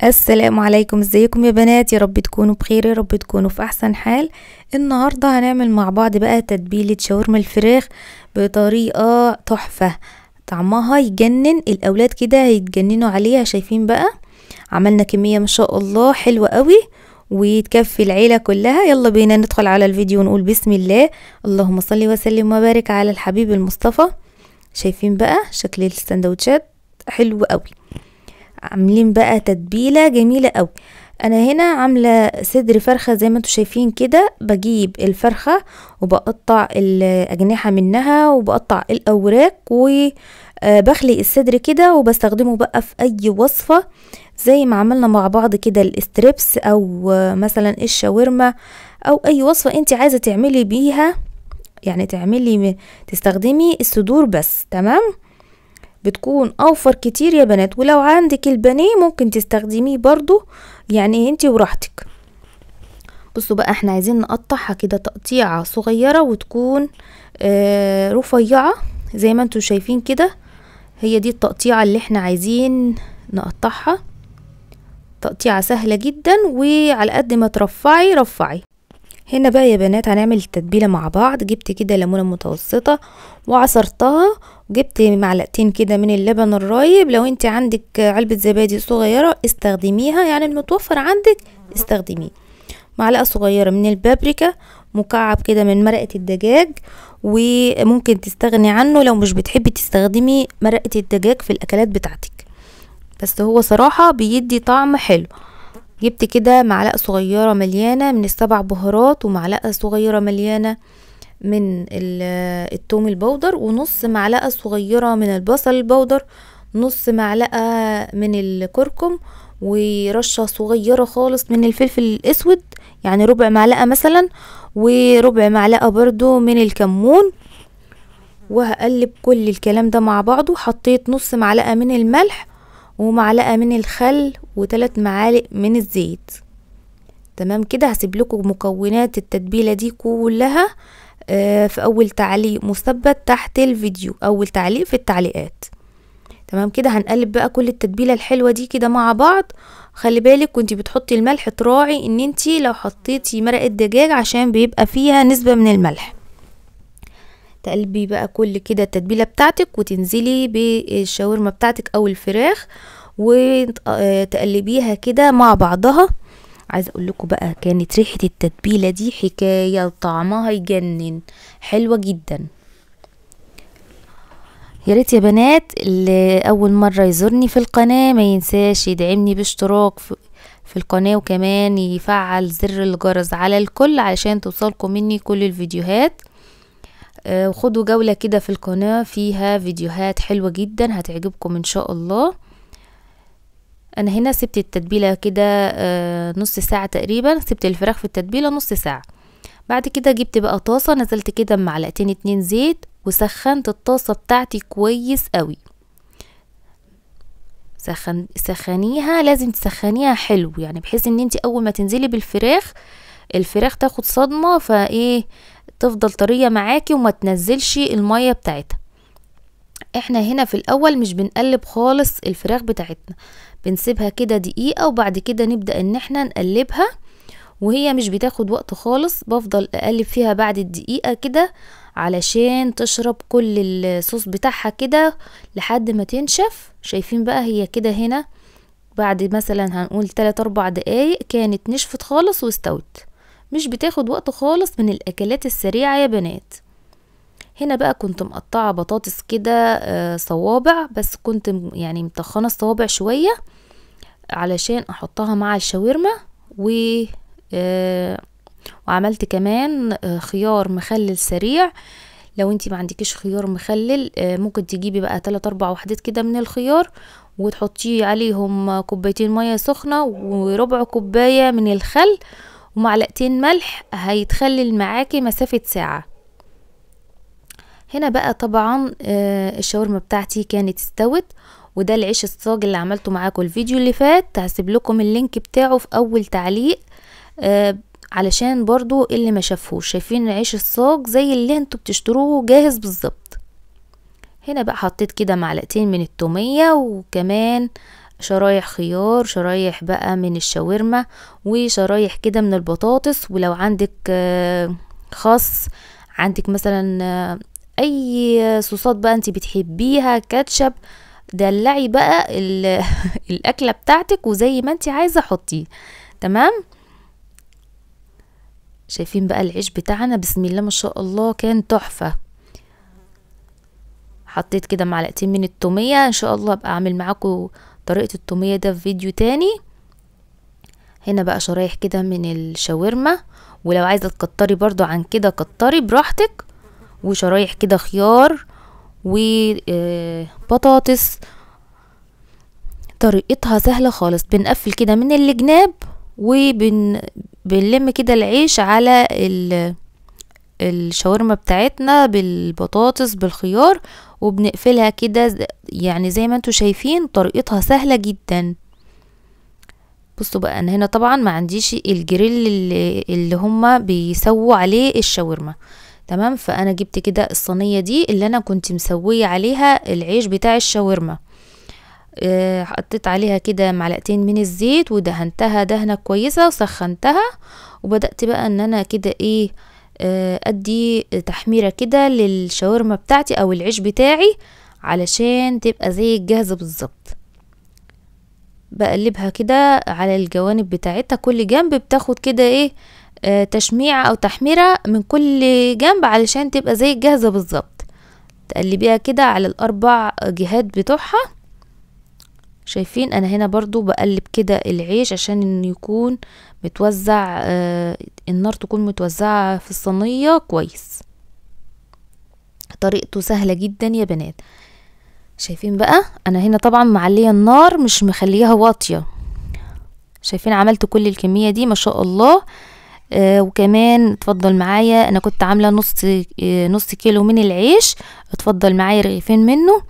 السلام عليكم، ازيكم يا بنات؟ يا رب تكونوا بخير، يا رب تكونوا في احسن حال. النهارده هنعمل مع بعض بقى تتبيله شاورما الفراخ بطريقه تحفه، طعمها يجنن. الاولاد كده هيتجننوا عليها. شايفين بقى عملنا كميه ما شاء الله حلوه قوي وتكفي العيله كلها. يلا بينا ندخل على الفيديو ونقول بسم الله. اللهم صل وسلم وبارك على الحبيب المصطفى. شايفين بقى شكل السندوتشات حلو قوي. عاملين بقى تتبيله جميله قوي. انا هنا عامله صدر فرخه زي ما انتم شايفين كده. بجيب الفرخه وبقطع الاجنحه منها وبقطع الاوراق وبخلي الصدر كده وبستخدمه بقى في اي وصفه زي ما عملنا مع بعض كده الاستريبس او مثلا الشاورما او اي وصفه انت عايزه تعملي بيها، يعني تستخدمي الصدور بس. تمام، بتكون اوفر كتير يا بنات. ولو عندك البانيه ممكن تستخدميه برضو، يعني انتي وراحتك. بصوا بقى احنا عايزين نقطعها كده تقطيعة صغيرة وتكون رفيعة زي ما انتوا شايفين كده. هي دي التقطيعة اللي احنا عايزين نقطعها، تقطيعة سهلة جدا وعلى قد ما ترفعي رفعي. هنا بقى يا بنات هنعمل التتبيله مع بعض. جبت كده ليمونه متوسطه وعصرتها، وجبت معلقتين كده من اللبن الرايب. لو انت عندك علبه زبادي صغيره استخدميها، يعني المتوفر عندك استخدميه. معلقه صغيره من البابريكا، مكعب كده من مرقه الدجاج، وممكن تستغني عنه لو مش بتحبي تستخدمي مرقه الدجاج في الاكلات بتاعتك، بس هو صراحه بيدي طعم حلو. جبت كده معلقة صغيرة مليانة من السبع بهارات، ومعلقة صغيرة مليانة من الثوم البودر، ونص معلقة صغيرة من البصل البودر، نص معلقة من الكركم، ورشة صغيرة خالص من الفلفل الاسود، يعني ربع معلقة مثلا، وربع معلقة برضو من الكمون. وهقلب كل الكلام ده مع بعضه. حطيت نص معلقة من الملح ومعلقة من الخل و3 معالق من الزيت. تمام كده. هسيب لكم مكونات التتبيلة دي كلها في اول تعليق مثبت تحت الفيديو، اول تعليق في التعليقات. تمام كده. هنقلب بقى كل التتبيلة الحلوة دي كده مع بعض. خلي بالك وانتي بتحطي الملح تراعي ان انتي لو حطيتي مرقة دجاج عشان بيبقى فيها نسبة من الملح. تقلبي بقى كل كده التتبيله بتاعتك وتنزلي بالشاورما بتاعتك او الفراخ وتقلبيها كده مع بعضها. عايزه اقول لكم بقى كانت ريحه التتبيله دي حكايه، طعمها يجنن، حلوه جدا. يا ريت يا بنات اللي اول مره يزورني في القناه ما ينساش يدعمني باشتراك في القناه، وكمان يفعل زر الجرس على الكل علشان توصلكم مني كل الفيديوهات. وخدوا جولة كده في القناة، فيها فيديوهات حلوة جدا هتعجبكم ان شاء الله. انا هنا سبت التتبيلة كده نص ساعة تقريبا، سبت الفراخ في التتبيلة نص ساعة. بعد كده جبت بقى طاسة، نزلت كده بمعلقتين 2 زيت، وسخنت الطاسة بتاعتي كويس قوي. سخنيها، لازم تسخنيها حلو، يعني بحيث ان انت اول ما تنزلي بالفراخ الفراخ تاخد صدمة فايه تفضل طرية معاكي وما تنزلش المية بتاعتها. احنا هنا في الاول مش بنقلب خالص الفراخ بتاعتنا، بنسيبها كده دقيقة وبعد كده نبدأ ان احنا نقلبها، وهي مش بتاخد وقت خالص. بفضل اقلب فيها بعد الدقيقة كده علشان تشرب كل الصوص بتاعها كده لحد ما تنشف. شايفين بقى هي كده هنا بعد مثلا هنقول 3-4 دقايق كانت نشفت خالص واستوت. مش بتاخد وقت خالص، من الاكلات السريعة يا بنات. هنا بقى كنت مقطعة بطاطس كده صوابع، بس كنت يعني مطخنة الصوابع شوية علشان احطها مع الشاورما. وعملت كمان خيار مخلل سريع. لو انتي ما عندكيش خيار مخلل ممكن تجيبي بقى 3-4 وحدات كده من الخيار وتحطيه عليهم كوبايتين مية سخنة وربع كوباية من الخل ومعلقتين ملح، هيتخلل معاكي مسافة ساعة. هنا بقى طبعا الشاورما بتاعتي كانت استوت، وده العيش الصاج اللي عملته معاكم الفيديو اللي فات. هسيب لكم اللينك بتاعه في اول تعليق علشان برضو اللي ما شافوش. شايفين العيش الصاج زي اللي انتوا بتشتروه جاهز بالظبط. هنا بقى حطيت كده معلقتين من التومية، وكمان شرايح خيار، شرايح بقى من الشاورما، وشرايح كده من البطاطس. ولو عندك خس، عندك مثلا اي صوصات بقى انت بتحبيها، كاتشب، دلعي بقى الاكله بتاعتك وزي ما انت عايزه حطيه. تمام. شايفين بقى العيش بتاعنا؟ بسم الله ما شاء الله، كان تحفه. حطيت كده معلقتين من التوميه، ان شاء الله ابقى اعمل معاكم طريقه التوميه ده في فيديو تاني. هنا بقى شرايح كده من الشاورما، ولو عايزه تكتري برضو عن كده كتري براحتك. وشرايح كده خيار وبطاطس. طريقتها سهله خالص. بنقفل كده من الجناب بنلم كده العيش على الشاورما بتاعتنا بالبطاطس بالخيار، وبنقفلها كده يعني زي ما انتوا شايفين. طريقتها سهله جدا. بصوا بقى، انا هنا طبعا ما عنديش الجريل اللي هما بيسووا عليه الشاورما. تمام. فانا جبت كده الصينيه دي اللي انا كنت مسويه عليها العيش بتاع الشاورما. حطيت عليها كده معلقتين من الزيت ودهنتها دهنه كويسه وسخنتها. وبدات بقى ان انا كده ايه ادي تحميره كده للشاورما بتاعتي او العيش بتاعي علشان تبقى زي الجاهزه بالظبط. بقلبها كده على الجوانب بتاعتها، كل جنب بتاخد كده ايه تشميعة او تحميرة من كل جنب علشان تبقى زي الجاهزة بالظبط. تقلبيها كده على الاربع جهات بتوعها. شايفين انا هنا برضو بقلب كده العيش عشان انه يكون متوزع، النار تكون متوزعة في الصينية كويس. طريقته سهلة جدا يا بنات. شايفين بقى انا هنا طبعا معلية النار مش مخليها واطية. شايفين عملت كل الكمية دي ما شاء الله. وكمان اتفضل معايا، انا كنت عاملة نص كيلو من العيش، اتفضل معايا رغيفين منه.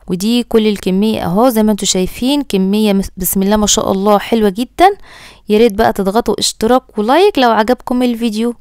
ودي كل الكمية اهو زي ما انتوا شايفين، كمية بسم الله ما شاء الله حلوة جدا. ياريت بقى تضغطوا اشتراك ولايك لو عجبكم الفيديو.